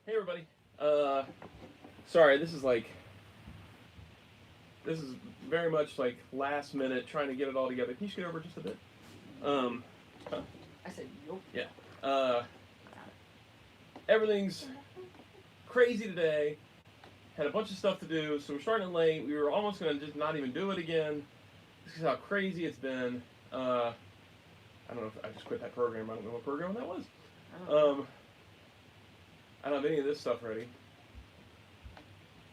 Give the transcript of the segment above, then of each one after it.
Hey everybody. Sorry, this is very much like last minute trying to get it all together. Can you scoot over just a bit? Huh? I said nope. Yeah. Everything's crazy today. Had a bunch of stuff to do, so we're starting late. We were almost gonna just not even do it again. This is how crazy it's been. I don't know if I just quit that program. I don't know what program that was. I don't have any of this stuff ready.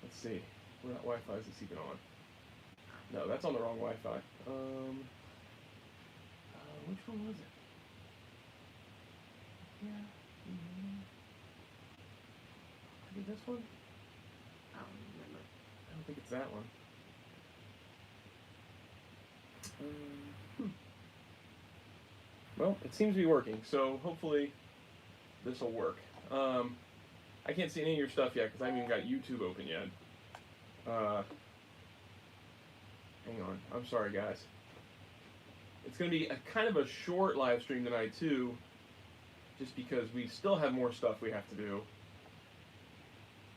Let's see. What Wi-Fi is this even on? No, that's on the wrong Wi-Fi. Which one was it? Yeah. Is it this one? I don't remember. I don't think it's that one. Well, it seems to be working, so hopefully this will work. I can't see any of your stuff yet because I haven't even got YouTube open yet. Hang on. I'm sorry, guys. It's going to be a kind of a short live stream tonight, too, just because we still have more stuff we have to do.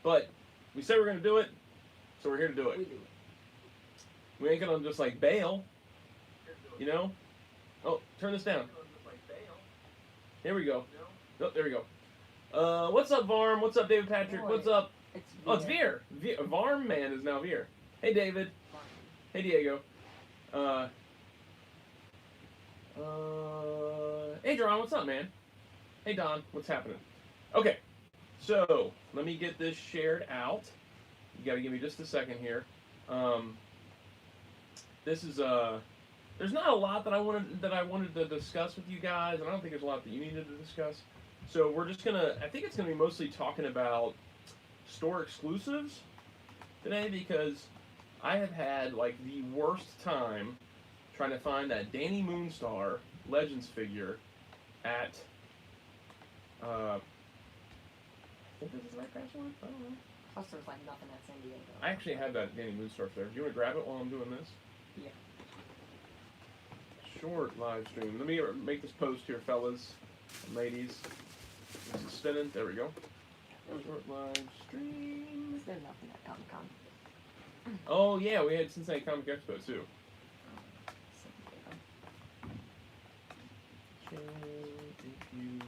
But we said we're going to do it, so we're here to do it. We do it. We ain't going to just, like, bail, you know? Oh, turn this down. There we go. Oh, there we go. What's up, Varm? What's up, David Patrick? Boy, What's up? It's Oh, it's Veer. Varm Man is now Veer. Hey, David. Hey, Diego. Hey, John. What's up, man? Hey, Don. What's happening? Okay. So, let me get this shared out. You gotta give me just a second here. This is, there's not a lot that I wanted to discuss with you guys, and I don't think there's a lot that you needed to discuss. So we're just gonna, I think it's gonna be mostly talking about store exclusives today, because I have had like the worst time trying to find that Danny Moonstar Legends figure at, I think this is the right password? I don't know. Plus there's like nothing at San Diego. I actually had that Danny Moonstar there. Do you want to grab it while I'm doing this? Yeah. Short live stream. Let me make this post here, fellas and ladies. This is spinning. There we go. Short live stream. There's nothing at Comic Con. Oh yeah, we had Cincinnati Comic Expo too. So if you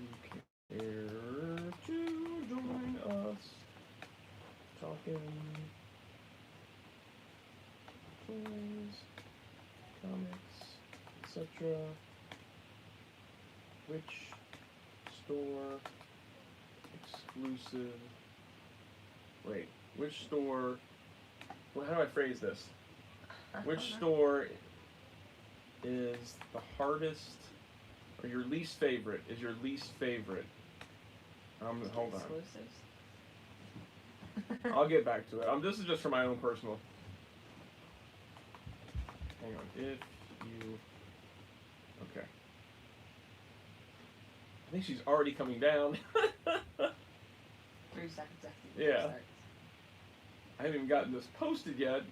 care to join us, talking toys, comics, etc. Which store exclusive? Wait, which store? Well, how do I phrase this? Which store is the hardest, or your least favorite? Is your least favorite? Hold on. Exclusives. I'll get back to it. This is just for my own personal. Hang on. If you. Okay. I think she's already coming down. 3 seconds after the Yeah. starts. I haven't even gotten this posted yet.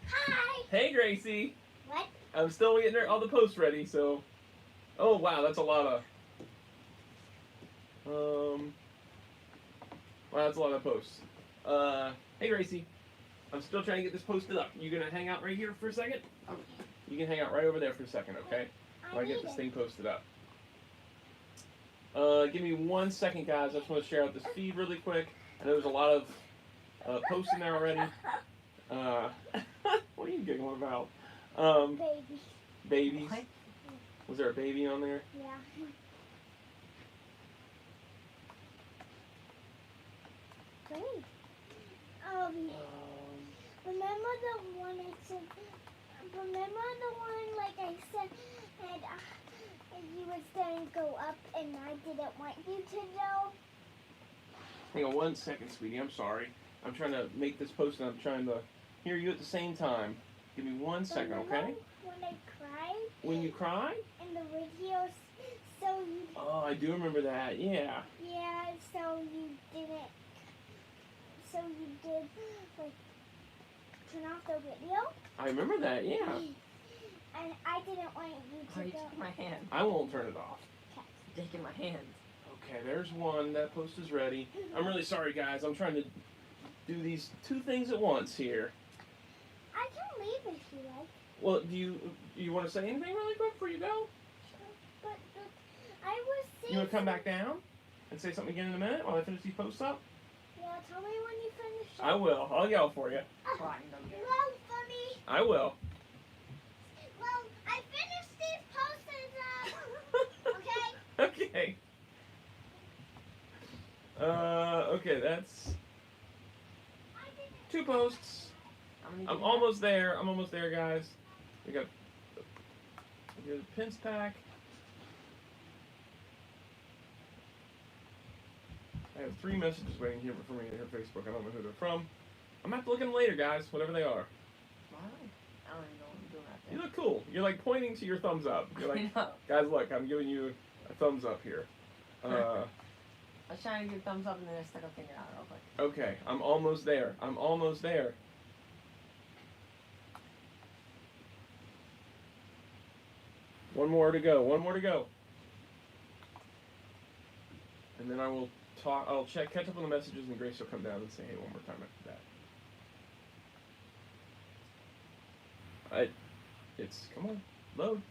Hi! Hey, Gracie. What? I'm still getting all the posts ready, so. Oh, wow, that's a lot of. Wow, that's a lot of posts. Hey, Gracie. I'm still trying to get this posted up. You gonna hang out right here for a second? Oh. You can hang out right over there for a second, okay? While I get this thing posted up. Give me 1 second, guys. I just want to share out this feed really quick. I know there's a lot of posts in there already. What are you giggling about? Baby. Babies. What? Was there a baby on there? Yeah. Great. Remember the one I said, remember the one like I said, you was going to go up and I didn't want you to know? Hang on 1 second, sweetie. I'm sorry. I'm trying to make this post and I'm trying to hear you at the same time. Give me 1 second, okay? When I cried? When you cry? In the videos, so you... Oh, I do remember that. Yeah. Yeah, so you didn't... So you did, like, turn off the video? I remember that, yeah. And I didn't want you Why are to you go. taking my hand? I won't turn it off. Taking my hand. Okay, there's one. That post is ready. I'm really sorry, guys. I'm trying to do these two things at once here. I can leave if you like. Well, do you want to say anything really quick before you go? But I was saying. You want to come back down and say something again in a minute while I finish these posts up? Yeah, tell me when you finish. I will. I'll yell for you. Try and don't get it. Well, for me. I will. Well, I finished these posters up. Okay. Okay. Okay, that's two posts. I'm almost there. I'm almost there, guys. We got the pins pack. I have 3 messages waiting here for me on her Facebook. I don't know who they're from. I'm gonna have to look at them later, guys. Whatever they are. Why? I don't even know what I'm doing right You there. look cool. You're like pointing to your thumbs up. You're like, I know. guys, look, I'm giving you a thumbs up here. I was trying to give a thumbs up and then I stuck a finger out real quick. Okay, I'm almost there. I'm almost there. One more to go. One more to go. And then I will talk. I'll catch up on the messages, and Grace will come down and say, "Hey, one more time after that." It's come on, load.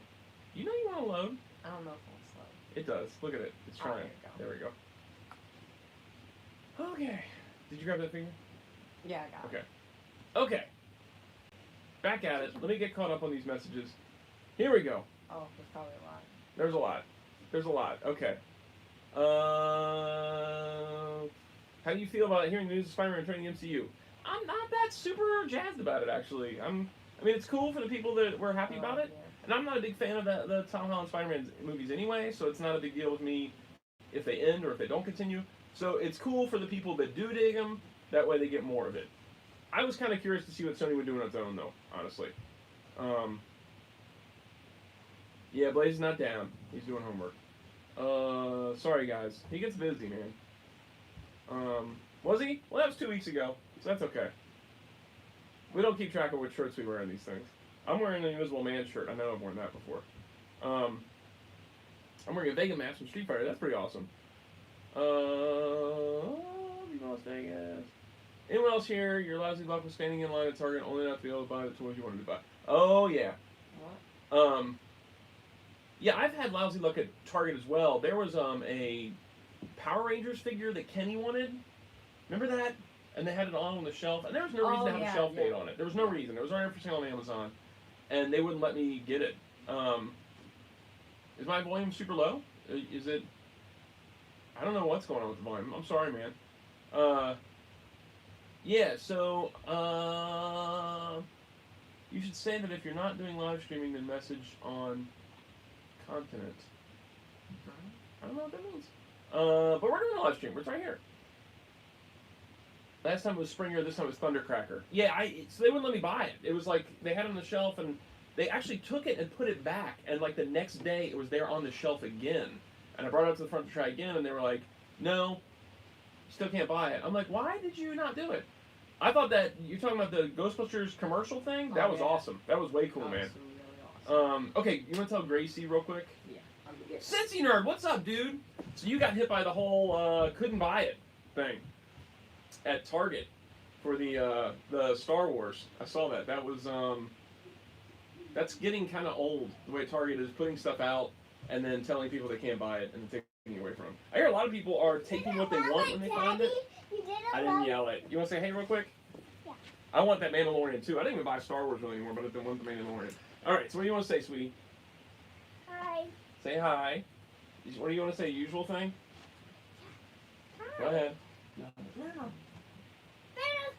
You know you want to load. I don't know if it's slow. It does. Look at it. It's Oh, trying. there There we go. Okay. Did you grab that finger? Yeah, I got it. Okay. Okay. Back at it. Let me get caught up on these messages. Here we go. Oh, there's probably a lot. There's a lot. There's a lot. Okay. How do you feel about hearing the news of Spider-Man joining the MCU? I'm not that super jazzed about it, actually. I mean, it's cool for the people that were happy about it. Yeah. And I'm not a big fan of the Tom Holland Spider-Man movies anyway, so it's not a big deal with me if they end or if they don't continue. So it's cool for the people that do dig them. That way they get more of it. I was kind of curious to see what Sony would do on its own, though, honestly. Yeah, Blaze is not down. He's doing homework. Sorry, guys. He gets busy, man. Was he? Well, that was 2 weeks ago, so that's okay. We don't keep track of what shirts we wear in these things. I'm wearing an Invisible Man shirt. I know I've worn that before. I'm wearing a Vega mask from Street Fighter. That's pretty awesome. Las Vegas. Anyone else here? Your lousy luck was standing in line at Target only not to be able to buy the toys you wanted to buy. Oh, yeah. What? Yeah, I've had lousy luck at Target as well. There was a Power Rangers figure that Kenny wanted. Remember that? And they had it on the shelf. And there was no reason to have a shelf date on it. There was no reason. It was already for sale on Amazon. And they wouldn't let me get it. Is my volume super low? Is it... I don't know what's going on with the volume. I'm sorry, man. Yeah, so... you should say that if you're not doing live streaming, then message on continent. I don't know what that means. But we're doing a live stream. It's right here. Last time it was Springer, this time it was Thundercracker. Yeah, so they wouldn't let me buy it. It was like, they had it on the shelf, and they actually took it and put it back, and like the next day, it was there on the shelf again. And I brought it up to the front to try again, and they were like, no, still can't buy it. I'm like, why did you not do it? I thought that, you're talking about the Ghostbusters commercial thing? That was awesome. That was way cool, man. Really awesome. Okay, you want to tell Gracie real quick? Yeah. I'm gonna get it. Cincy Nerd, what's up, dude? So you got hit by the whole couldn't buy it thing at Target for the Star Wars. I saw that. That was that's getting kind of old. The way Target is putting stuff out and then telling people they can't buy it and then taking it away from them. I hear a lot of people are taking what they want when they find it. You didn't I didn't yell it. You want to say hey real quick? Yeah. I want that Mandalorian too. I didn't even buy Star Wars really anymore, but I want the Mandalorian. All right. So what do you want to say, sweetie? Hi. Say hi. What do you want to say? Usual thing? Hi. Go ahead. No.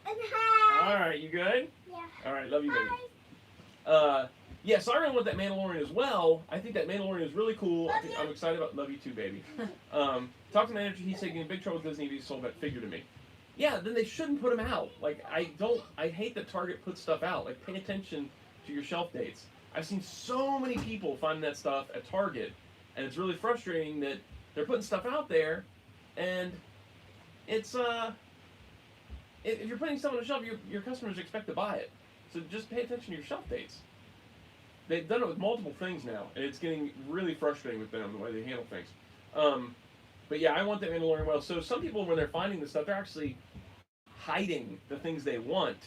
And hi. All right, you good? Yeah. All right, love you, baby. Hi. Yeah, so I really want that Mandalorian as well. I think that Mandalorian is really cool. Love you. I'm excited about. Love you too, baby. Talk to manager. He's taking big trouble with Disney if he sold that figure to me. Yeah, then they shouldn't put him out. Like I hate that Target puts stuff out. Like pay attention to your shelf dates. I've seen so many people finding that stuff at Target, and it's really frustrating that they're putting stuff out there, and it's if you're putting stuff on the shelf, your customers expect to buy it. So just pay attention to your shelf dates. They've done it with multiple things now, and it's getting really frustrating with them, the way they handle things. But yeah, I want the Mandalorian well. So some people, when they're finding this stuff, they're actually hiding the things they want,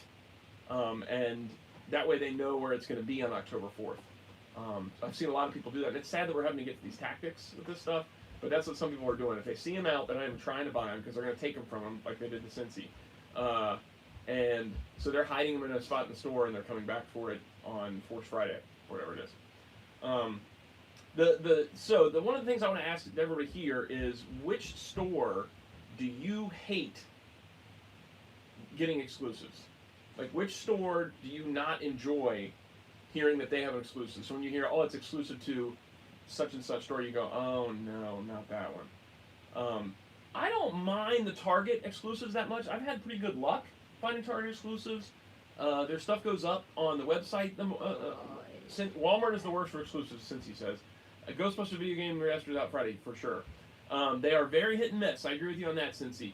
and that way they know where it's going to be on October 4th. I've seen a lot of people do that. And it's sad that we're having to get to these tactics with this stuff, but that's what some people are doing. If they see them out, they're not even trying to buy them because they're going to take them from them like they did to Cincy. And so they're hiding them in a spot in the store, and they're coming back for it on Force Friday, or whatever it is. So one of the things I want to ask everybody here is, which store do you hate getting exclusives? Like, which store do you not enjoy hearing that they have an exclusive? So when you hear, oh, it's exclusive to such and such store, you go, oh no, not that one. I don't mind the Target exclusives that much. I've had pretty good luck finding Target exclusives. Their stuff goes up on the website. Walmart is the worst for exclusives, since he says. A Ghostbusters video game remastered out Friday for sure. They are very hit and miss. I agree with you on that, Cincy.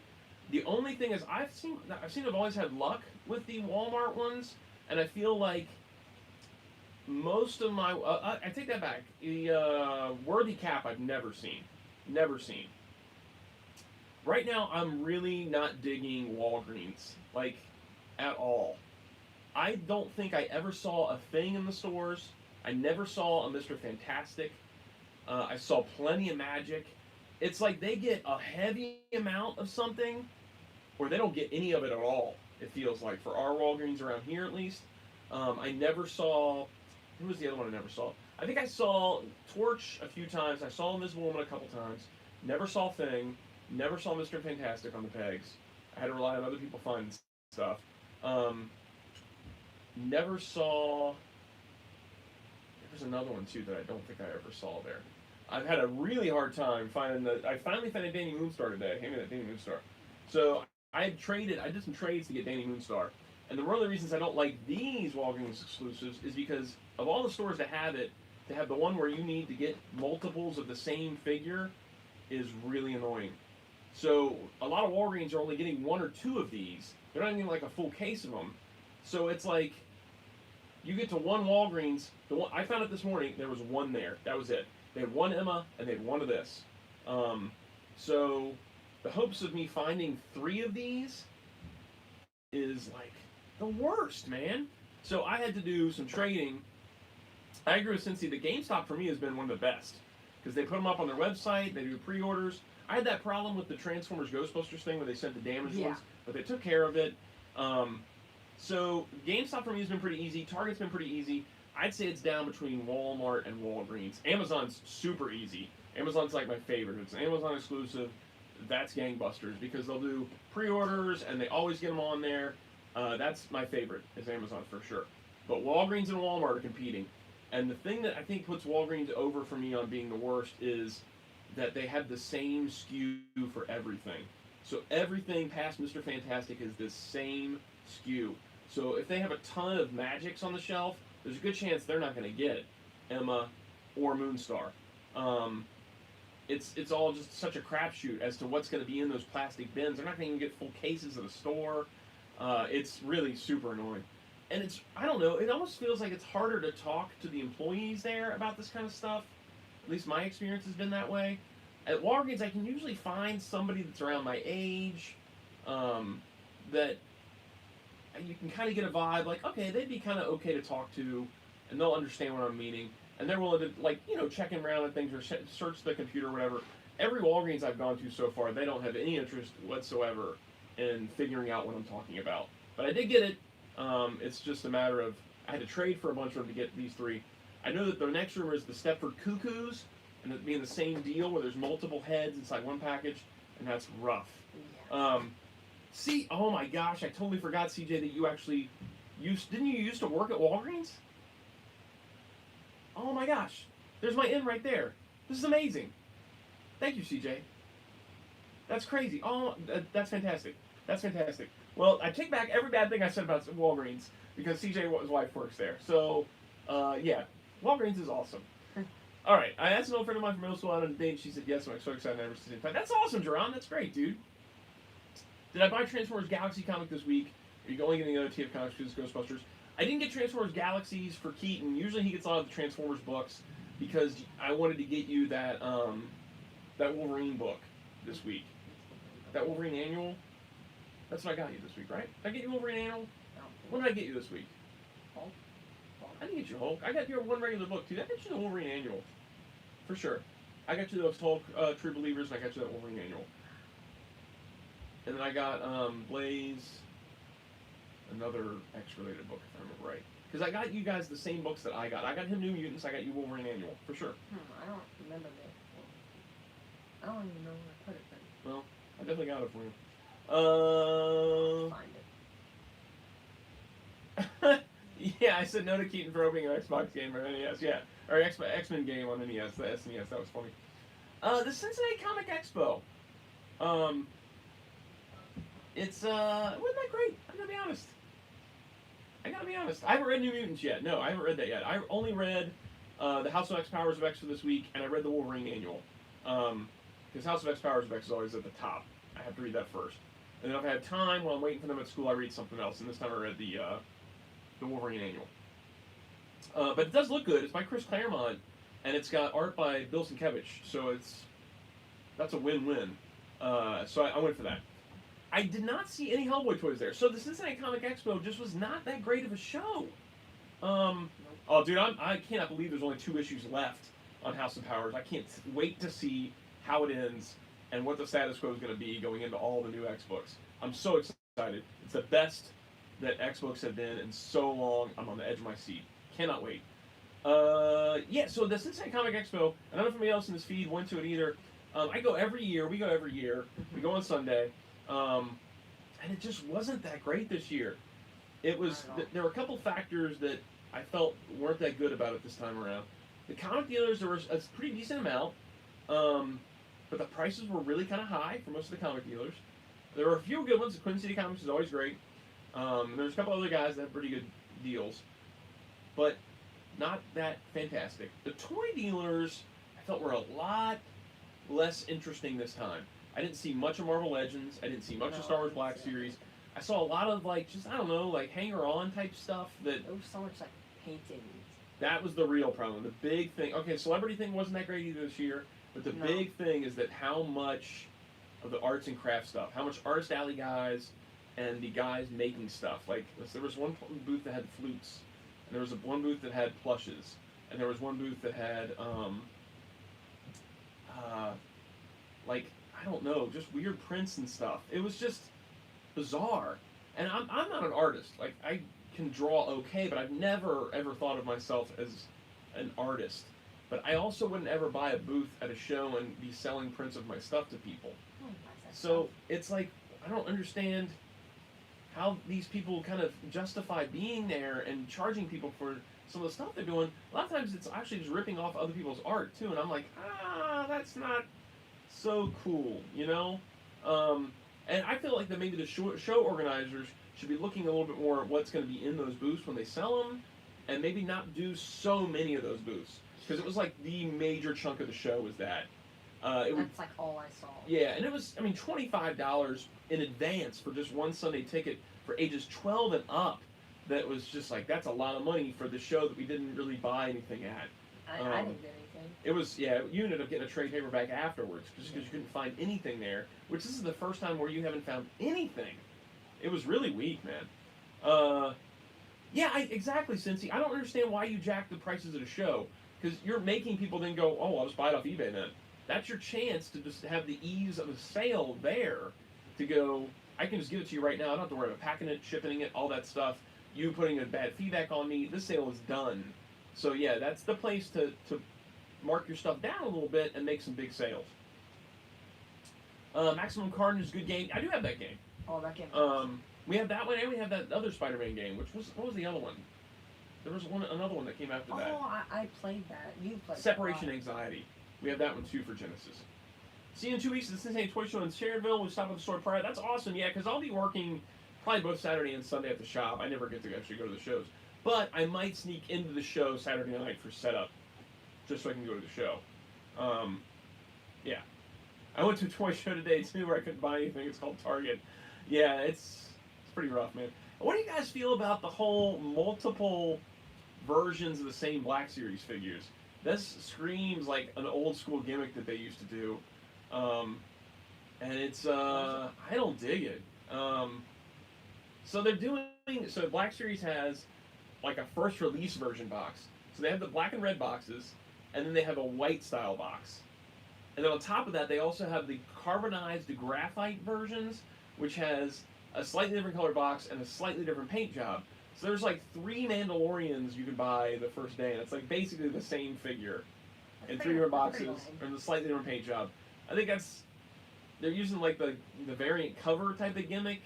The only thing is, I've seen I've always had luck with the Walmart ones, and I feel like most of my I take that back. The Worthy Cap I've never seen. Right now, I'm really not digging Walgreens, like, at all. I don't think I ever saw a thing in the stores. I never saw a Mr. Fantastic. I saw plenty of Magic. It's like they get a heavy amount of something, or they don't get any of it at all, it feels like, for our Walgreens around here at least. I never saw... Who was the other one I never saw? I think I saw Torch a few times. I saw Invisible Woman a couple times. Never saw Thing. Never saw Mr. Fantastic on the pegs. I had to rely on other people finding stuff. Never saw... There's another one, too, that I don't think I ever saw there. I've had a really hard time finding the... I finally found a Danny Moonstar today. Hand me that Danny Moonstar. So I did some trades to get Danny Moonstar. And one of the reasons I don't like these Walgreens exclusives is because of all the stores that have it, to have the one where you need to get multiples of the same figure is really annoying. So a lot of Walgreens are only getting one or two of these. They're not getting like a full case of them. So it's like, you get to one Walgreens, I found it this morning, there was one there. That was it. They had one Emma, and they had one of this. So the hopes of me finding 3 of these is like the worst, man. So I had to do some trading. I agree with Cincy. The GameStop for me has been one of the best, because they put them up on their website, they do pre-orders. I had that problem with the Transformers Ghostbusters thing where they sent the damaged ones, but they took care of it. So GameStop for me has been pretty easy. Target's been pretty easy. I'd say it's down between Walmart and Walgreens. Amazon's super easy. Amazon's like my favorite. It's an Amazon exclusive. That's gangbusters, because they'll do pre-orders and they always get them on there. That's my favorite, is Amazon for sure. But Walgreens and Walmart are competing. And the thing that I think puts Walgreens over for me on being the worst is that they have the same SKU for everything. So everything past Mr. Fantastic is the same SKU. So if they have a ton of Magics on the shelf, there's a good chance they're not going to get Emma or Moonstar. It's all just such a crapshoot as to what's going to be in those plastic bins. They're not going to even get full cases at a store. It's really super annoying. And it's, I don't know, it almost feels like it's harder to talk to the employees there about this kind of stuff. At least my experience has been that way. At Walgreens, I can usually find somebody that's around my age, that you can kind of get a vibe, like, okay, they'd be kind of okay to talk to, and they'll understand what I'm meaning, and they're willing to, like, you know, check around at things or search the computer or whatever. Every Walgreens I've gone to so far, they don't have any interest whatsoever in figuring out what I'm talking about. But I did get it. It's just a matter of, I had to trade for a bunch of them to get these 3. I know that the next rumor is the Stepford Cuckoos, and it being the same deal where there's multiple heads inside one package, and that's rough. Yeah. See, oh my gosh, I totally forgot, CJ, that you actually didn't you used to work at Walgreens? Oh my gosh, there's my in right there. This is amazing. Thank you, CJ. That's crazy. Oh, that's fantastic. That's fantastic. Well, I take back every bad thing I said about Walgreens, because CJ's wife works there. So, yeah, Walgreens is awesome. All right, I asked an old friend of mine from middle school out on a date. She said yes, I'm so excited I never seen it. That's awesome, Jerron. That's great, dude. Did I buy Transformers Galaxy comic this week? Are you only getting the other TF comics because it's Ghostbusters? I didn't get Transformers Galaxies for Keaton. Usually he gets a lot of the Transformers books, because I wanted to get you that that Wolverine book this week. That Wolverine annual. That's what I got you this week, right? Did I get you Wolverine annual? No. What did I get you this week? Hulk. I didn't get you Hulk. I got you one regular book, too. I got you the Wolverine annual. For sure. I got you those Hulk True Believers, and I got you that Wolverine annual. And then I got Blaze, another X-related book, if I remember right. Because I got you guys the same books that I got. I got him New Mutants, I got you Wolverine annual, for sure. I don't remember that. I don't even know where I put it then. Well, I definitely got it for you. Find it. Yeah, I said no to Keaton for opening an Xbox game or NES. Yeah, or X-Men game on NES. The SNES, that was funny. The Cincinnati Comic Expo. It wasn't that great. I gotta be honest. I haven't read New Mutants yet. No, I haven't read that yet. I only read the House of X Powers of X for this week, and I read the Wolverine annual. Because House of X Powers of X is always at the top. I have to read that first. And then if I have time while I'm waiting for them at school, I read something else. And this time I read the Wolverine annual. But it does look good. It's by Chris Claremont, and it's got art by Bill Sienkiewicz. So that's a win-win. So I went for that. I did not see any Hellboy toys there. So the Cincinnati Comic Expo just was not that great of a show. Oh, dude, I cannot believe there's only 2 issues left on House of Powers. I can't wait to see how it ends and what the status quo is going to be going into all the new X books. I'm so excited. It's the best that X books have been in so long. I'm on the edge of my seat. Cannot wait. Yeah, so the Cincinnati Comic Expo, I don't know if anybody else in this feed went to it either. I go every year. We go every year. We go on Sunday. And it just wasn't that great this year. It was, there were a couple factors that I felt weren't that good about it this time around. The comic dealers, there was a pretty decent amount, but the prices were really kind of high for most of the comic dealers. There were a few good ones. The Queen City Comics is always great. There's a couple other guys that have pretty good deals, but not that fantastic. The toy dealers, I felt, were a lot less interesting this time. I didn't see much of Marvel Legends. I didn't see much of Star Wars Black Series. I saw a lot of, like, just, I don't know, like, hanger-on type stuff that... There was so much, like, paintings. That was the real problem. The big thing... Okay, celebrity thing wasn't that great either this year, but the big thing is that how much of the arts and crafts stuff, how much Artist Alley guys and the guys making stuff, like, there was one booth that had flutes, and there was one booth that had plushes, and there was one booth that had, like, I don't know, just weird prints and stuff. It was just bizarre. And I'm not an artist. Like, I can draw okay, but I've never, ever thought of myself as an artist. But I also wouldn't ever buy a booth at a show and be selling prints of my stuff to people. So it's like, I don't understand how these people kind of justify being there and charging people for some of the stuff they're doing. A lot of times it's actually just ripping off other people's art, too. And I'm like, that's not so cool, you know? And I feel like that maybe the show organizers should be looking a little bit more at what's going to be in those booths when they sell them, and maybe not do so many of those booths. Because it was like the major chunk of the show was that. That's like all I saw. Yeah, and it was, I mean, $25 in advance for just one Sunday ticket for ages 12 and up. That was just like, that's a lot of money for the show that we didn't really buy anything at. I didn't get anything. It was, yeah, you ended up getting a trade paperback afterwards just because you couldn't find anything there, which this is the first time where you haven't found anything. It was really weak, man. Yeah, exactly, Cincy. I don't understand why you jack the prices at a show, because you're making people then go, oh, I'll just buy it off eBay then. That's your chance to just have the ease of a sale there to go, I can just give it to you right now. I don't have to worry about packing it, shipping it, all that stuff. You putting a bad feedback on me. This sale is done. So, yeah, that's the place to mark your stuff down a little bit and make some big sales. Maximum Carnage is a good game. I do have that game. Oh, that game. We have that one, and we have that other Spider-Man game, what was the other one? There was another one that came after that. Oh, I played that. You played Separation Anxiety. We have that one, too, for Genesis. See you in 2 weeks at the Cincinnati Toy Show in Sharonville. We'll stop at the store prior. That's awesome, yeah, because I'll be working probably both Saturday and Sunday at the shop. I never get to actually go to the shows. But I might sneak into the show Saturday night for setup, just so I can go to the show. Yeah. I went to a toy show today, too, where I couldn't buy anything. It's called Target. Yeah, it's pretty rough, man. What do you guys feel about the whole multiple versions of the same Black Series figures? This screams like an old school gimmick that they used to do. and it's I don't dig it. So they're doing so Black Series has like a first release version box. So they have the black and red boxes, and then they have a white style box. And then on top of that, they also have the carbonized graphite versions, which has a slightly different color box and a slightly different paint job. So there's like 3 Mandalorians you can buy the first day, and it's like basically the same figure in 3 different boxes and a slightly different paint job. I think they're using like the variant cover type of gimmick,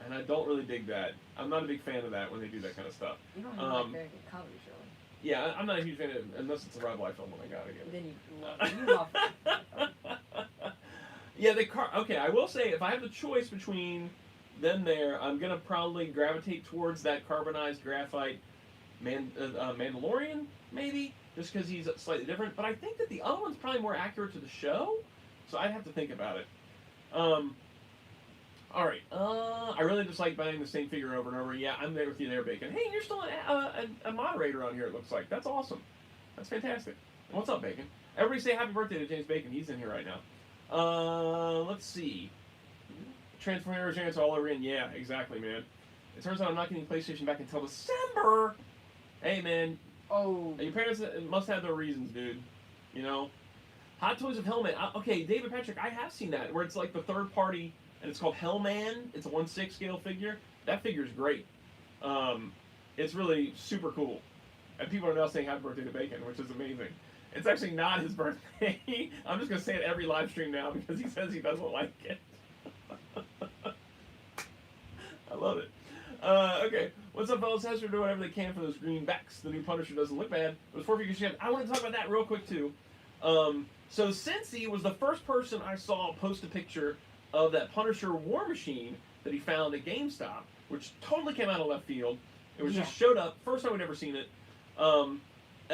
and I don't really dig that. I'm not a big fan of that when they do that kind of stuff. You don't even like variant covers, really. Yeah, I'm not a huge fan of it, unless it's a Rob Liefeld one I gotta get. Then you love it. Yeah, okay, I will say, if I have the choice between them I'm gonna probably gravitate towards that carbonized graphite Mandalorian, maybe, just because he's slightly different. But I think that the other one's probably more accurate to the show, so I'd have to think about it. All right. I really just like buying the same figure over and over. Yeah, I'm there with you there, Bacon. Hey, you're still a moderator on here, it looks like. That's awesome. That's fantastic. And what's up, Bacon? Everybody say happy birthday to James Bacon. He's in here right now. Let's see. Transformers are all over in. Yeah, exactly, man. It turns out I'm not getting PlayStation back until December. Hey, man. Oh. Your parents must have their reasons, dude. You know? Hot Toys of Hellman. Okay, David Patrick, I have seen that, where it's like the third party, and it's called Hellman. It's a 1/6 scale figure. That figure's great. It's really super cool. And people are now saying happy birthday to Bacon, which is amazing. It's actually not his birthday. I'm just going to say it every live stream now because he says he doesn't like it. I love it. Okay, what's up, fellas? Hester doing whatever they can for those greenbacks. The new Punisher doesn't look bad. It was 4 figures. I want to talk about that real quick, too. So Cincy was the first person I saw post a picture of that Punisher War Machine that he found at GameStop, which totally came out of left field. It was just showed up. First time we'd ever seen it. And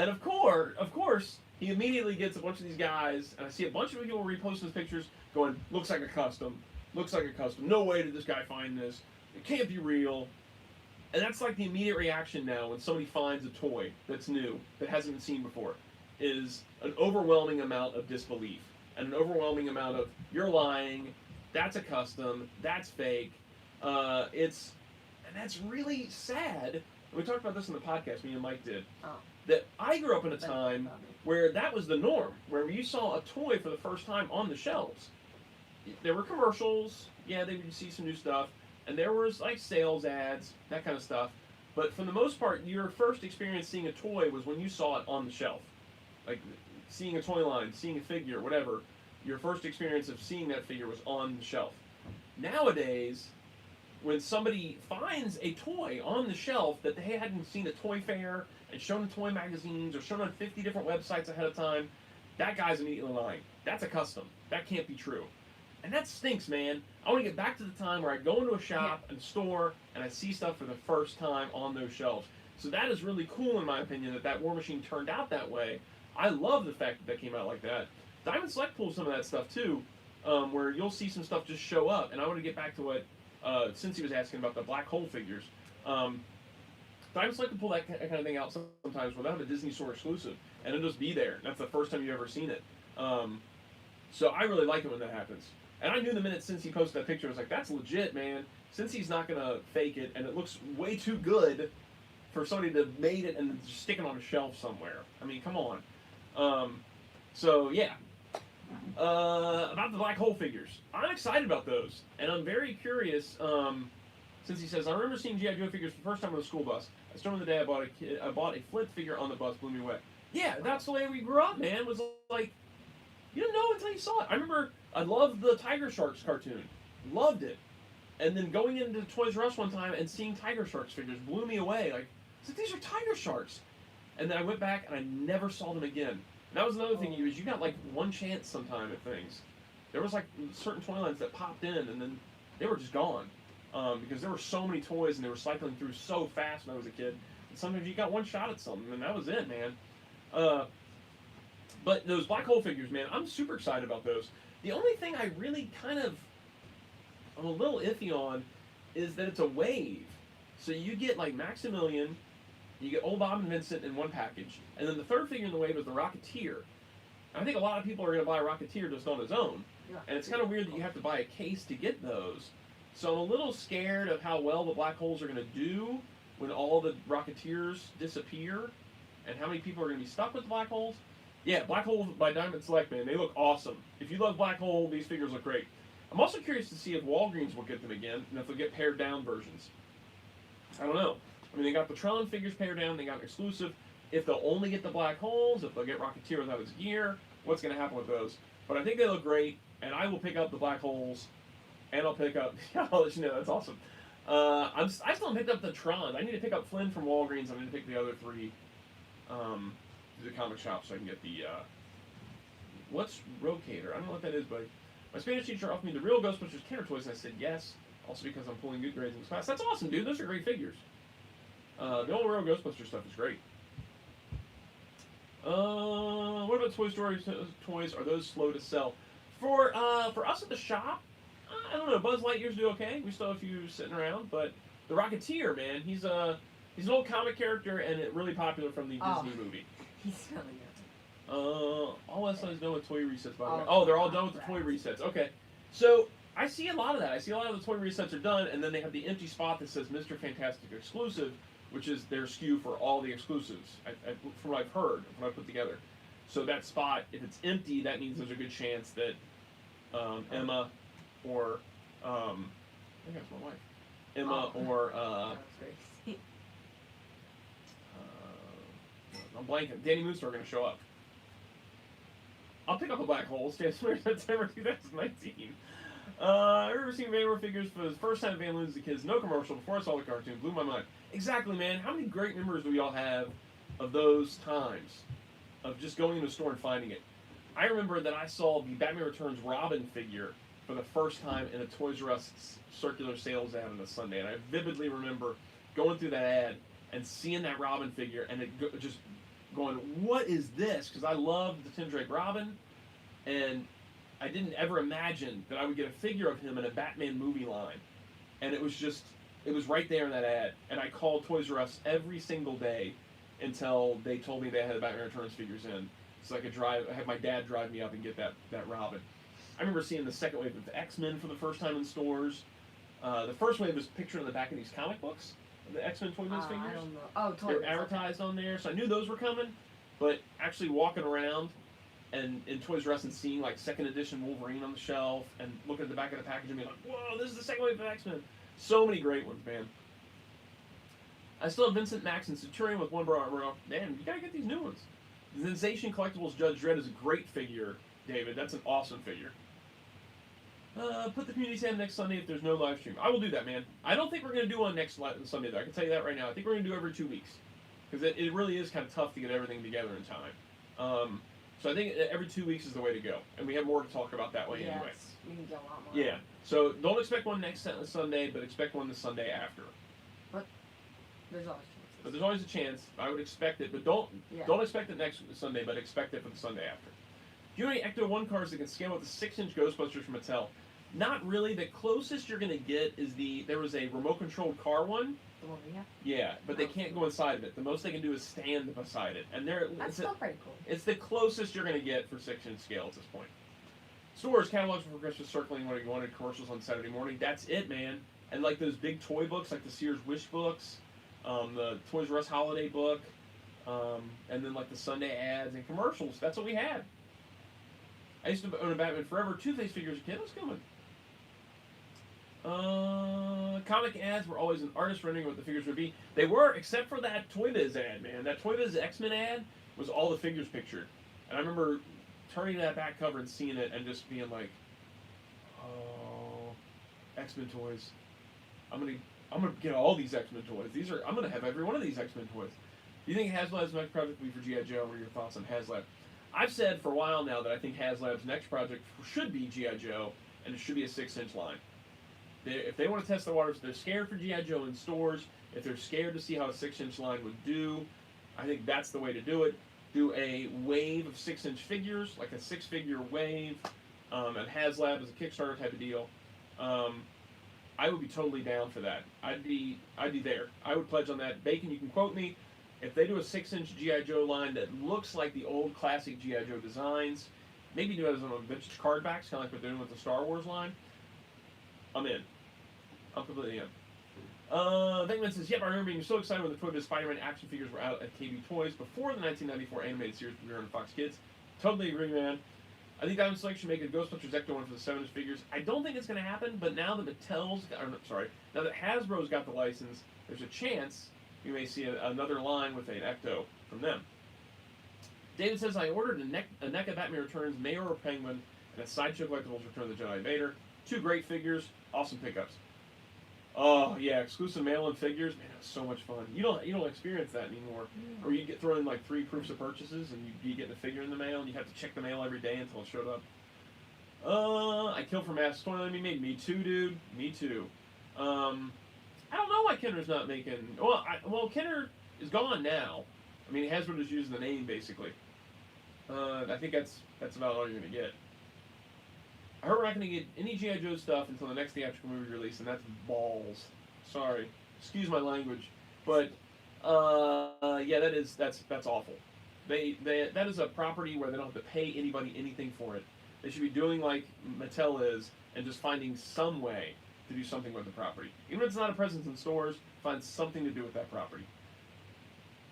of course, he immediately gets a bunch of these guys, and I see a bunch of people reposting his pictures going, looks like a custom. Looks like a custom. No way did this guy find this. It can't be real. And that's like the immediate reaction now when somebody finds a toy that's new, that hasn't been seen before, is an overwhelming amount of disbelief. And an overwhelming amount of, you're lying, that's a custom, that's fake. And that's really sad. We talked about this in the podcast, me and Mike did. Oh. That I grew up in a time where that was the norm, where you saw a toy for the first time on the shelves. There were commercials, yeah, they would see some new stuff, and there was like sales ads, that kind of stuff. But for the most part, your first experience seeing a toy was when you saw it on the shelf. Like seeing a toy line, seeing a figure, whatever. Your first experience of seeing that figure was on the shelf. Nowadays, when somebody finds a toy on the shelf that they hadn't seen at Toy Fair and shown in toy magazines or shown on 50 different websites ahead of time, that guy's immediately lying. That's a custom. That can't be true. And that stinks, man. I want to get back to the time where I go into a shop and store and I see stuff for the first time on those shelves. So that is really cool, in my opinion, that War Machine turned out that way. I love the fact that came out like that. Diamond Select pulls some of that stuff too, where you'll see some stuff just show up. And I want to get back to what since he was asking about the black hole figures. Diamond Select can pull that kind of thing out sometimes where they have a Disney Store exclusive, and it'll just be there. That's the first time you've ever seen it. So I really like it when that happens. And I knew the minute since he posted that picture, I was like, that's legit, man. Since he's not going to fake it, and it looks way too good for somebody to have made it and just stick it on a shelf somewhere. I mean, come on. So, yeah. About the black hole figures. I'm excited about those. And I'm very curious, since he says, I remember seeing G.I. Joe figures for the first time on the school bus. I started the day I bought a flip figure on the bus, blew me away. Yeah, that's the way we grew up, man. Was like, you didn't know until you saw it. I remember I loved the Tiger Sharks cartoon. Loved it. And then going into Toys R Us one time and seeing Tiger Sharks figures blew me away. Like, I was like, these are Tiger Sharks. And then I went back and I never saw them again. And that was another thing, you got like one chance sometime at things. There was like certain toy lines that popped in and then they were just gone. Because there were so many toys and they were cycling through so fast when I was a kid. And sometimes you got one shot at something and that was it, man. But those black hole figures, man, I'm super excited about those. The only thing I really I'm a little iffy on is that it's a wave. So you get like Maximilian, you get Old Bob and Vincent in one package, and then the third figure in the wave is the Rocketeer. I think a lot of people are going to buy Rocketeer just on his own. Yeah. And it's kind of weird that you have to buy a case to get those. So I'm a little scared of how well the black holes are going to do when all the Rocketeers disappear, and how many people are going to be stuck with black holes. Yeah, Black Hole by Diamond Select, man, they look awesome. If you love Black Hole, these figures look great. I'm also curious to see if Walgreens will get them again, and if they'll get pared down versions. I don't know. I mean, they got the Tron figures pared down, they got an exclusive. If they'll only get the black holes, if they'll get Rocketeer without his gear, what's going to happen with those? But I think they look great, and I will pick up the black holes, and I'll pick up. I'll let you know. That's awesome. I still haven't picked up the Tron. I need to pick up Flynn from Walgreens. I need to pick the other three to the comic shop so I can get the. What's Rocator? I don't know what that is, buddy. My Spanish teacher offered me the real Ghostbusters Kenner toys, and I said yes. Also because I'm pulling good grades in this class. That's awesome, dude. Those are great figures. The old real Ghostbusters stuff is great. What about Toy Story toys? Are those slow to sell? For us at the shop, I don't know. Buzz Lightyear's do okay. We still have a few sitting around, but the Rocketeer, man, he's an old comic character and really popular from the Disney movie. He's really good. All West Side's done with toy resets, by the way. Oh, they're all done with the toy resets. Okay, so I see a lot of that. I see a lot of the toy resets are done, and then they have the empty spot that says Mr. Fantastic Exclusive, which is their SKU for all the exclusives, from what I've heard, from what I put together. So that spot, if it's empty, that means there's a good chance that Emma or I think that's my wife. Emma or I'm blanking. Danny Moose are going to show up. I'll pick up a black hole. September 2019. I remember seeing Van Halen figures for the first time. Van Halen as a kid. No commercial. Before I saw the cartoon, blew my mind. Exactly, man. How many great memories do we all have of those times of just going to the store and finding it? I remember that I saw the Batman Returns Robin figure for the first time in a Toys R Us circular sales ad on a Sunday, and I vividly remember going through that ad and seeing that Robin figure and just going, what is this? Because I loved the Tim Drake Robin, and I didn't ever imagine that I would get a figure of him in a Batman movie line. And it was right there in that ad. And I called Toys R Us every single day until they told me they had the Batman Returns figures in, so I could have my dad drive me up and get that Robin. I remember seeing the second wave of the X-Men for the first time in stores. The first wave was pictured on the back of these comic books. The X-Men Toy Biz figures. I don't know. Oh, They were advertised on there, so I knew those were coming. But actually walking around and in Toys R Us and seeing like second edition Wolverine on the shelf and looking at the back of the package and being like, whoa, this is the second wave of X-Men. So many great ones, man. I still have Vincent, Max, and Centurion with one bar armor off. Man, you gotta get these new ones. The Sensation Collectibles Judge Dredd is a great figure, David. That's an awesome figure. Put the community stand next Sunday if there's no live stream. I will do that, man. I don't think we're going to do one next Sunday, though. I can tell you that right now. I think we're going to do every 2 weeks. Because it really is kind of tough to get everything together in time. So I think every 2 weeks is the way to go. And we have more to talk about that way anyway. We can get a lot more. Yeah. So don't expect one next Sunday, but expect one the Sunday after. But there's always chances. But there's always a chance. I would expect it, but don't expect it next Sunday, but expect it for the Sunday after. Do you have any Ecto 1 cards that can scale with the 6-inch Ghostbusters from Mattel? Not really. The closest you're going to get is there was a remote-controlled car one. The one we have? Yeah, but they can't go inside of it. The most they can do is stand beside it. And that's still pretty cool. It's the closest you're going to get for 6-inch scale at this point. Stores, catalogs for Christmas circling when you wanted commercials on Saturday morning. That's it, man. And like those big toy books, like the Sears Wish books, the Toys R Us holiday book, and then like the Sunday ads and commercials. That's what we had. I used to own a Batman Forever Two-Face figure as a kid. It was good one. Comic ads were always an artist rendering what the figures would be. They were, except for that Toy Biz ad, man. That Toy Biz X-Men ad was all the figures pictured. And I remember turning to that back cover and seeing it and just being like, oh, X-Men toys. I'm gonna get all these X-Men toys. I'm gonna have every one of these X-Men toys. Do you think HasLab's next project will be for G.I. Joe? What are your thoughts on HasLab? I've said for a while now that I think HasLab's next project should be G.I. Joe, and it should be a 6-inch line. If they want to test the waters, if they're scared for G.I. Joe in stores, if they're scared to see how a 6-inch line would do, I think that's the way to do it. Do a wave of 6-inch figures, like a 6-figure wave, and HasLab as a Kickstarter type of deal. I would be totally down for that. I'd be there. I would pledge on that. Bacon, you can quote me. If they do a 6-inch GI Joe line that looks like the old classic GI Joe designs, maybe do it as on vintage card backs, kind of like what they're doing with the Star Wars line, I'm in. I'm completely in. Thingman says, yep, I remember being so excited when the Toy Biz Spider-Man action figures were out at KB Toys before the 1994 animated series premiered on Fox Kids. Totally agree, man. I think Diamond Select should make a Ghostbusters Ecto one for the 7-inch figures. I don't think it's going to happen, but now that now that Hasbro's got the license, there's a chance we may see another line with an Ecto from them. David says, I ordered a NECA Batman Returns Mayor or Penguin and a Sideshow Collectibles Return of the Jedi Vader. 2 great figures, awesome pickups. Oh yeah, exclusive mail-in figures, man, that's so much fun. You don't experience that anymore. Or you get thrown in like 3 proofs of purchases, and you get a figure in the mail, and you have to check the mail every day until it showed up. I killed for Mass Toy Line made. Me too, dude. Me too. I don't know why Kenner's not making. Well, Kenner is gone now. I mean, Hasbro just using the name basically. I think that's about all you're gonna get. I heard we're not going to get any G.I. Joe stuff until the next theatrical movie release, and that's balls. Sorry. Excuse my language. But, yeah, that's awful. That is a property where they don't have to pay anybody anything for it. They should be doing like Mattel is and just finding some way to do something with the property. Even if it's not a presence in stores, find something to do with that property.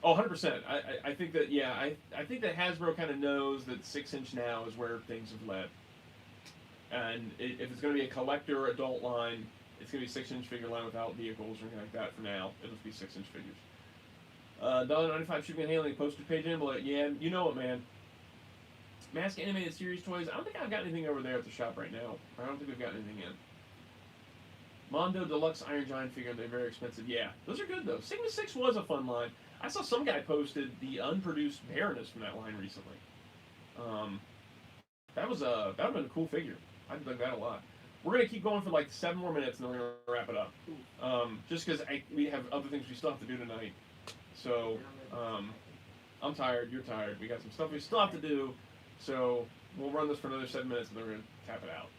Oh, 100%. I think that, yeah, I think that Hasbro kind of knows that 6-inch now is where things have led. And if it's going to be a collector adult line, it's going to be a 6-inch figure line without vehicles or anything like that for now. It'll just be 6-inch figures. $1.95 shipping and handling, postage page envelope. Yeah, you know it, man. Mask Animated Series toys. I don't think I've got anything over there at the shop right now. I don't think we've got anything in. Mondo Deluxe Iron Giant figure. They're very expensive. Yeah, those are good though. Sigma 6 was a fun line. I saw some guy posted the unproduced Baroness from that line recently. That would have been a cool figure. I'd like that a lot. We're going to keep going for like 7 more minutes and then we're going to wrap it up. Just because we have other things we still have to do tonight. So, I'm tired, you're tired. We got some stuff we still have to do. So, we'll run this for another 7 minutes and then we're going to tap it out.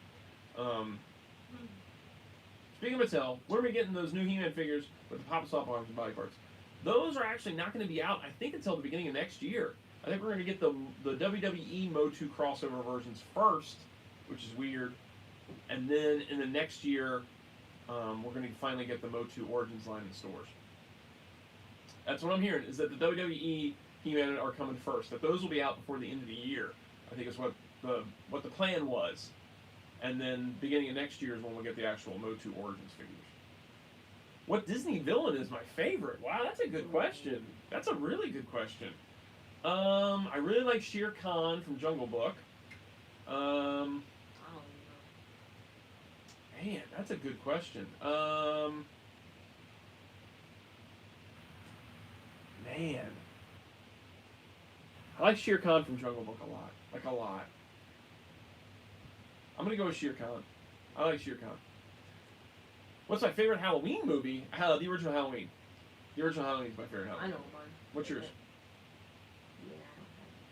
Speaking of Mattel, when are we getting those new He-Man figures with the Pop-Stop arms and body parts? Those are actually not going to be out, I think, until the beginning of next year. I think we're going to get the WWE Motu crossover versions first, which is weird. And then in the next year, we're going to finally get the Motu Origins line in stores. That's what I'm hearing, is that the WWE He-Man are coming first. That those will be out before the end of the year. I think is what the plan was. And then beginning of next year is when we'll get the actual Motu Origins figures. What Disney villain is my favorite? Wow, that's a good question. That's a really good question. I really like Shere Khan from Jungle Book. Man, that's a good question. Man. I like Shere Khan from Jungle Book a lot. Like a lot. I'm gonna go with Shere Khan. I like Shere Khan. What's my favorite Halloween movie? The original Halloween. The original Halloween is my favorite Halloween. I know mine. What's yours? Yeah.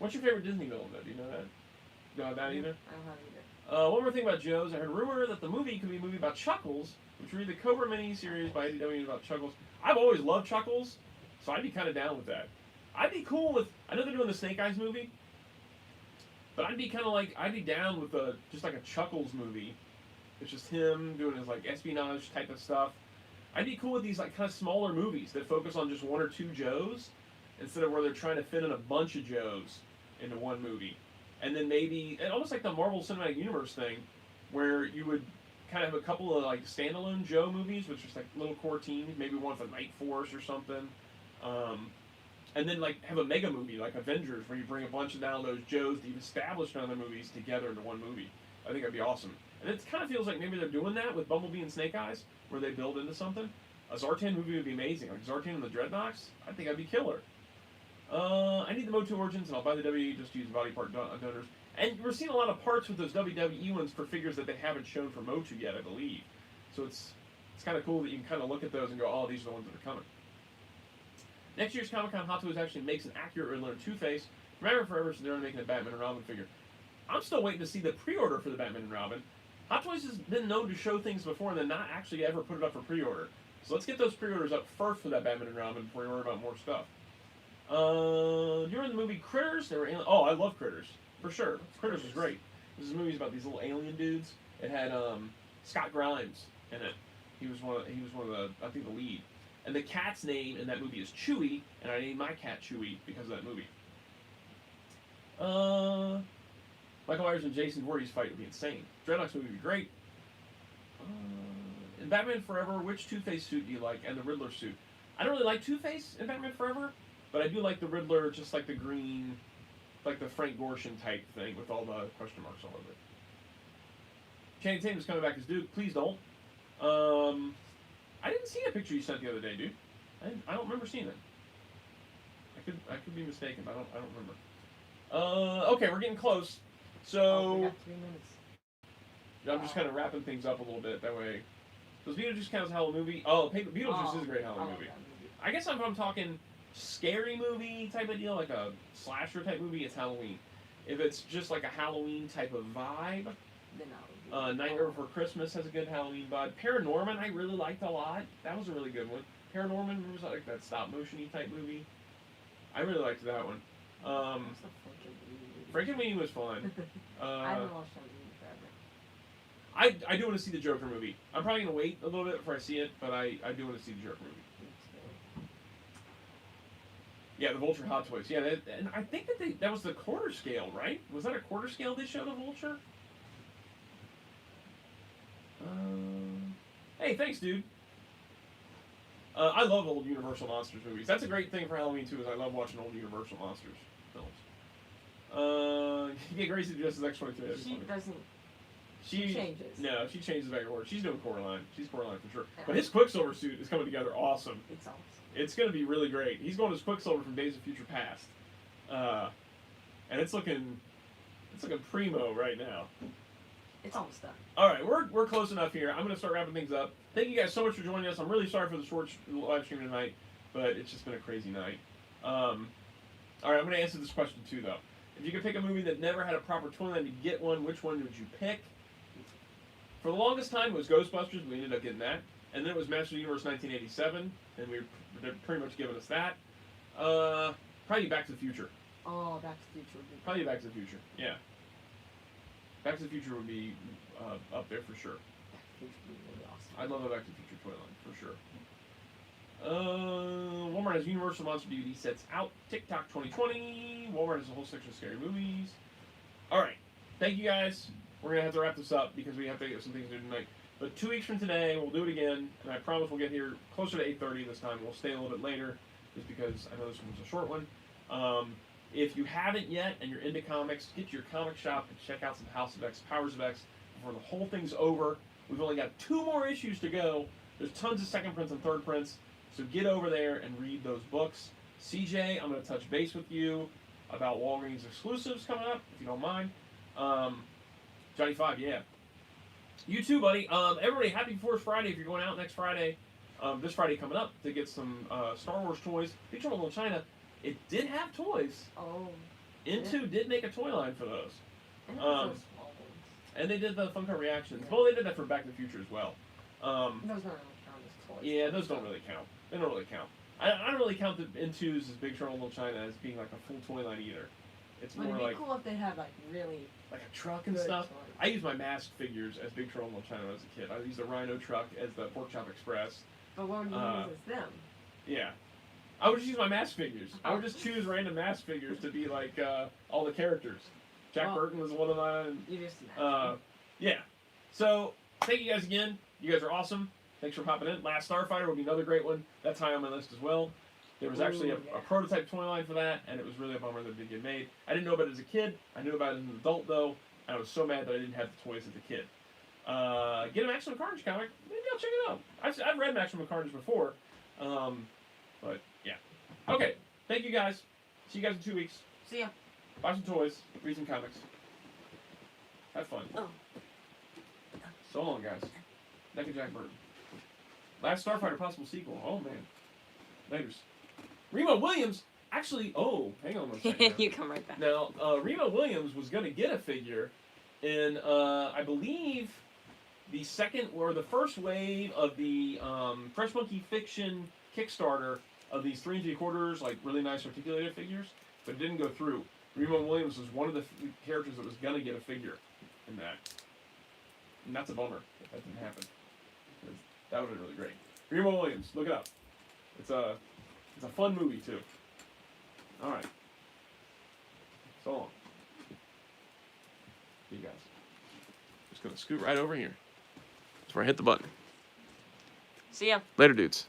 What's your favorite Disney villain, though? Do you know that? You don't have that either? I don't have either. One more thing about Joe's. I heard a rumor that the movie could be a movie about Chuckles, which would be the Cobra mini-series by IDW about Chuckles. I've always loved Chuckles, so I'd be kind of down with that. I'd be cool with... I know they're doing the Snake Eyes movie, but I'd be kind of like... I'd be down with just like a Chuckles movie. It's just him doing his like espionage type of stuff. I'd be cool with these like kind of smaller movies that focus on just 1 or 2 Joes instead of where they're trying to fit in a bunch of Joes into one movie. And then maybe, almost like the Marvel Cinematic Universe thing, where you would kind of have a couple of like standalone Joe movies, which is like little core teams, maybe one for Night Force or something. And then like have a mega movie like Avengers, where you bring a bunch of now those Joes that you've established in other movies together into one movie. I think that'd be awesome. And it kind of feels like maybe they're doing that with Bumblebee and Snake Eyes, where they build into something. A Zartan movie would be amazing. Like Zartan and the Dreadnoks, I think that'd be killer. I need the Motu Origins, and I'll buy the WWE just to use body part donors. And we're seeing a lot of parts with those WWE ones for figures that they haven't shown for Motu yet, I believe. So it's kind of cool that you can kind of look at those and go, oh, these are the ones that are coming. Next year's Comic-Con, Hot Toys actually makes an accurate Riddler and Two-Face. Remember forever, so they're making a Batman and Robin figure. I'm still waiting to see the pre-order for the Batman and Robin. Hot Toys has been known to show things before and then not actually ever put it up for pre-order. So let's get those pre-orders up first for that Batman and Robin before we worry about more stuff. Do you remember the movie Critters? They were oh, I love Critters for sure. Critters was great. This is movies about these little alien dudes. It had Scott Grimes in it. He was one of the I think the lead. And the cat's name in that movie is Chewie, and I named my cat Chewie because of that movie. Michael Myers and Jason Voorhees fight would be insane. Dreadnoks movie would be great. In Batman Forever, which Two-Face suit do you like? And the Riddler suit. I don't really like Two-Face in Batman Forever, but I do like the Riddler, just like the green, like the Frank Gorshin type thing with all the question marks all over it. Channing Tatum's coming back as Duke. Please don't. I didn't see a picture you sent the other day, dude. I don't remember seeing it. I could be mistaken, but I don't remember. Okay, we're getting close. So we got 3 minutes. I'm just kind of wrapping things up a little bit that way. Does Beetlejuice count as a Halloween movie? Oh, Beetlejuice is a great Halloween movie. I guess if I'm talking scary movie type of deal, like a slasher type movie, it's Halloween. If it's just like a Halloween type of vibe, Then Nightmare Before Christmas has a good Halloween vibe. Paranorman I really liked a lot. That was a really good one. Paranorman was like that stop motion-y type movie. I really liked that one. Frankenweenie was fun. I haven't watched that movie forever. I do want to see the Joker movie. I'm probably going to wait a little bit before I see it, but I do want to see the Joker movie. Yeah, the Vulture Hot Toys. Yeah, and I think that was the quarter scale, right? Was that a quarter scale they showed of Vulture? Hey, thanks, dude. I love old Universal Monsters movies. That's a great thing for Halloween, too, is I love watching old Universal Monsters films. You get Gracie to dress as X-23. She doesn't. She changes. No, she changes back and forth. She's doing Coraline. She's Coraline for sure. Yeah. But his Quicksilver suit is coming together awesome. It's awesome. It's going to be really great. He's going as Quicksilver from Days of Future Past. And it's looking primo right now. It's almost done. All right, we're close enough here. I'm going to start wrapping things up. Thank you guys so much for joining us. I'm really sorry for the short live stream tonight, but it's just been a crazy night. All right, I'm going to answer this question too, though. If you could pick a movie that never had a proper toy line to get one, which one would you pick? For the longest time, it was Ghostbusters. We ended up getting that. And then it was Masters of the Universe 1987, and they're pretty much giving us that. Probably Back to the Future. Oh, Back to the Future would be Probably Back to the Future, yeah. Back to the Future would be up there for sure. Back to the Future would be really awesome. I'd love a Back to the Future toy line, for sure. Walmart has Universal Monster DVD sets out. TikTok 2020. Walmart has a whole section of scary movies. Alright, thank you guys. We're going to have to wrap this up because we have to get some things to do tonight. But 2 weeks from today, we'll do it again, and I promise we'll get here closer to 8:30 this time. We'll stay a little bit later, just because I know this one's a short one. If you haven't yet, and you're into comics, get to your comic shop and check out some House of X, Powers of X, before the whole thing's over. We've only got 2 more issues to go. There's tons of second prints and third prints, so get over there and read those books. CJ, I'm going to touch base with you about Walgreens exclusives coming up, if you don't mind. Johnny 5, yeah. You too, buddy. Everybody, happy 4th Friday if you're going out next Friday. This Friday coming up to get some Star Wars toys. Big Trouble in Little China, it did have toys. Oh. Into did make a toy line for those. And those small ones. And they did the Funko Reactions. Well, they did that for Back to the Future as well. Those don't really count as toys. Yeah, those don't really count. They don't really count. I don't really count the Intos as Big Trouble in Little China as being like a full toy line either. It's But more it'd be like cool if they had like really a truck and good stuff. toys. I used my mask figures as Big Trouble in Little China when I was a kid. I used the Rhino truck as the Pork Chop Express. But what would you use as them? Yeah. I would just use my mask figures. I would just choose random mask figures to be like all the characters. Jack Burton was one of mine. You just imagine. Yeah. So, thank you guys again. You guys are awesome. Thanks for popping in. Last Starfighter will be another great one. That's high on my list as well. There was actually a prototype toy line for that, and it was really a bummer that it didn't get made. I didn't know about it as a kid. I knew about it as an adult, though, and I was so mad that I didn't have the toys as a kid. Get a Maximum Carnage comic. Maybe I'll check it out. I've read Maximum Carnage before. But, yeah. Okay. Thank you, guys. See you guys in 2 weeks. See ya. Buy some toys. Read some comics. Have fun. Oh. So long, guys. Thank you, Jack Burton. Last Starfighter possible sequel. Oh, man. Laters. Remo Williams, actually, hang on one second. You come right back. Now, Remo Williams was going to get a figure in, I believe, the second or the first wave of the Fresh Monkey Fiction Kickstarter of these 3 3/4, like really nice articulated figures, but it didn't go through. Remo Williams was one of the characters that was gonna get a figure in that, and that's a bummer if that didn't happen. 'Cause that would have been really great. Remo Williams, look it up. It's a fun movie too. All right. So long. See you guys. Just gonna scoot right over here. Before I hit the button. See ya. Later, dudes.